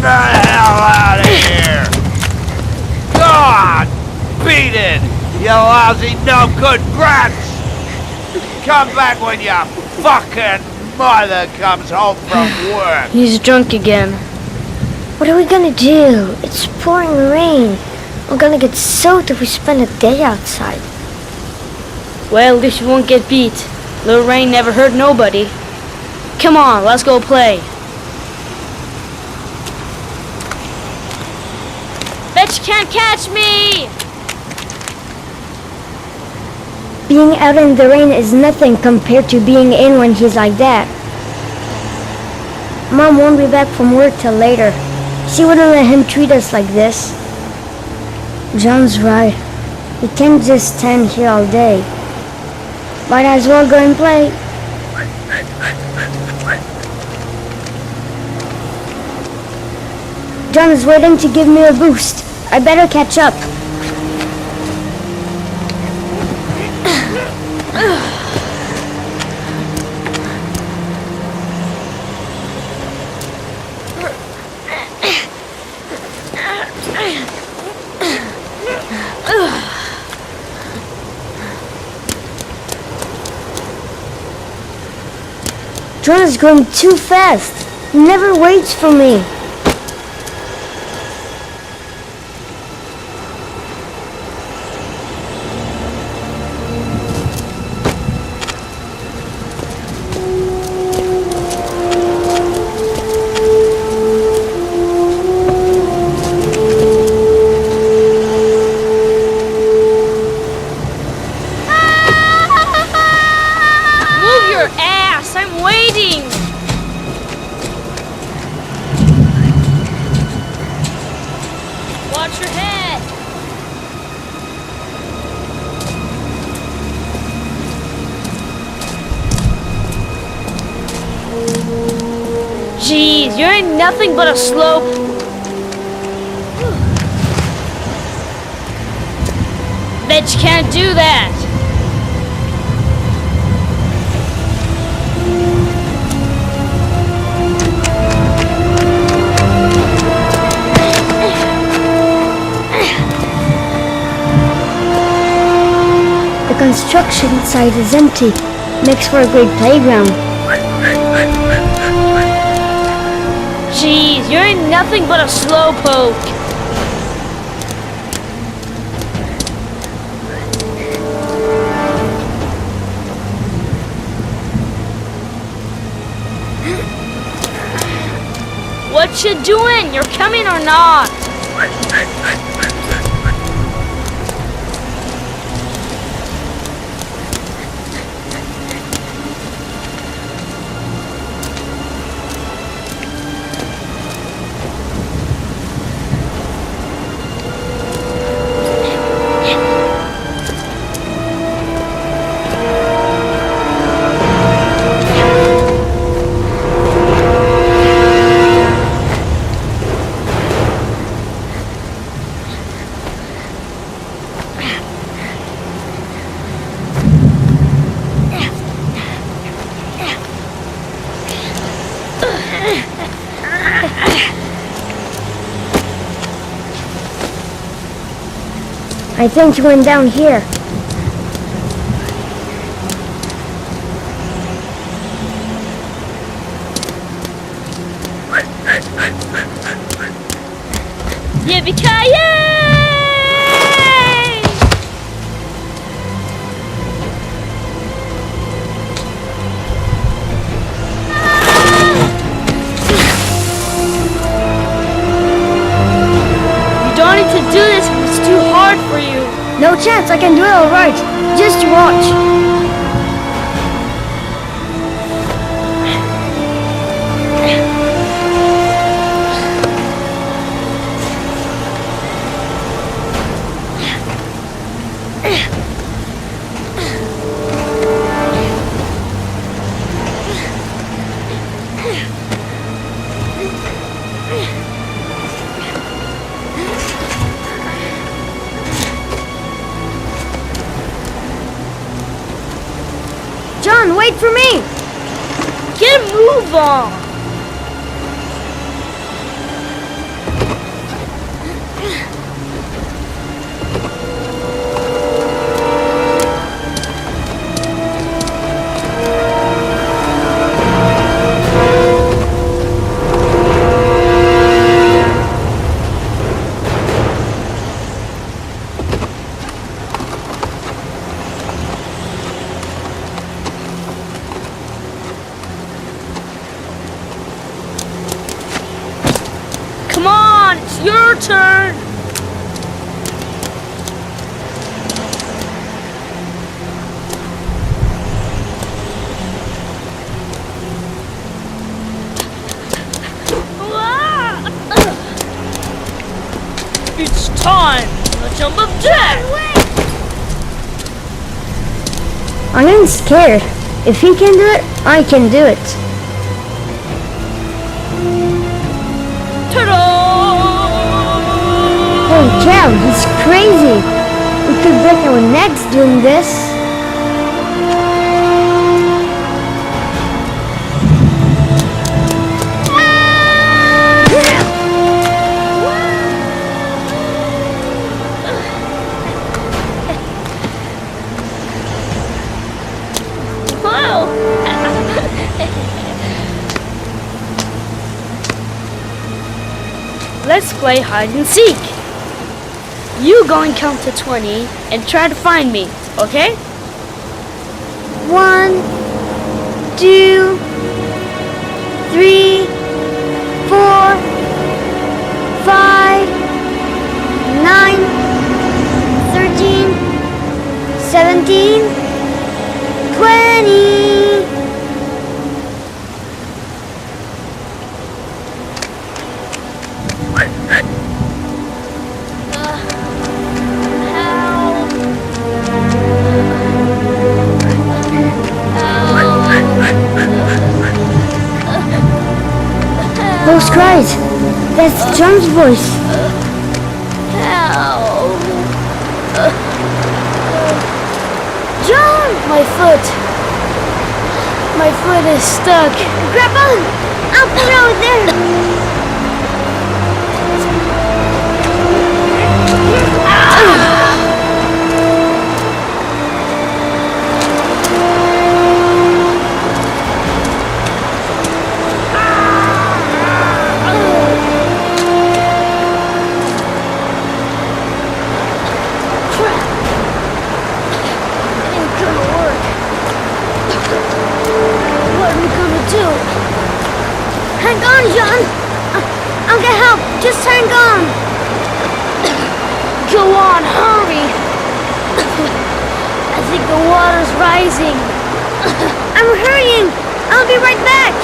the hell out of here! God! Beat it! You lousy no-good brats! Come back when your fucking mother comes home from work! He's drunk again. What are we gonna do? It's pouring rain. We're gonna get soaked if we spend a day outside. Well, at least you won't get beat. Little rain never hurt nobody. Come on, let's go play. Bet you can't catch me! Being out in the rain is nothing compared to being in when he's like that. Mom won't be back from work till later. She wouldn't let him treat us like this. John's right. We can't just stand here all day. Might as well go and play. John is waiting to give me a boost. I better catch up. John is going too fast. He never waits for me. Jeez, you're in nothing but a slope. Bet you can't do that. The construction site is empty. Makes for a great playground. Jeez, you're in nothing but a slowpoke. What you doing? You're coming or not? I think he went down here. Yippee-ki-yay! You don't need to do this if it's too hard for you. No chance, I can do it all right. Just watch. John, wait for me! Get a move on! Come on, it's your turn. It's time for the jump of death. I am scared. If he can do it, I can do it. Ta-da! Holy cow, he's crazy. We could break our necks doing this. Let's play hide and seek. You go and count to 20 and try to find me, okay? 1, 2, 3, 4, 5, 9, 13, 17, 20. Those cries, that's John's voice. Help! John! My foot is stuck. Grab on! I'll put it over there. Hang on, John. I'll get help. Just hang on. Go on, hurry! I think the water's rising. I'm hurrying. I'll be right back.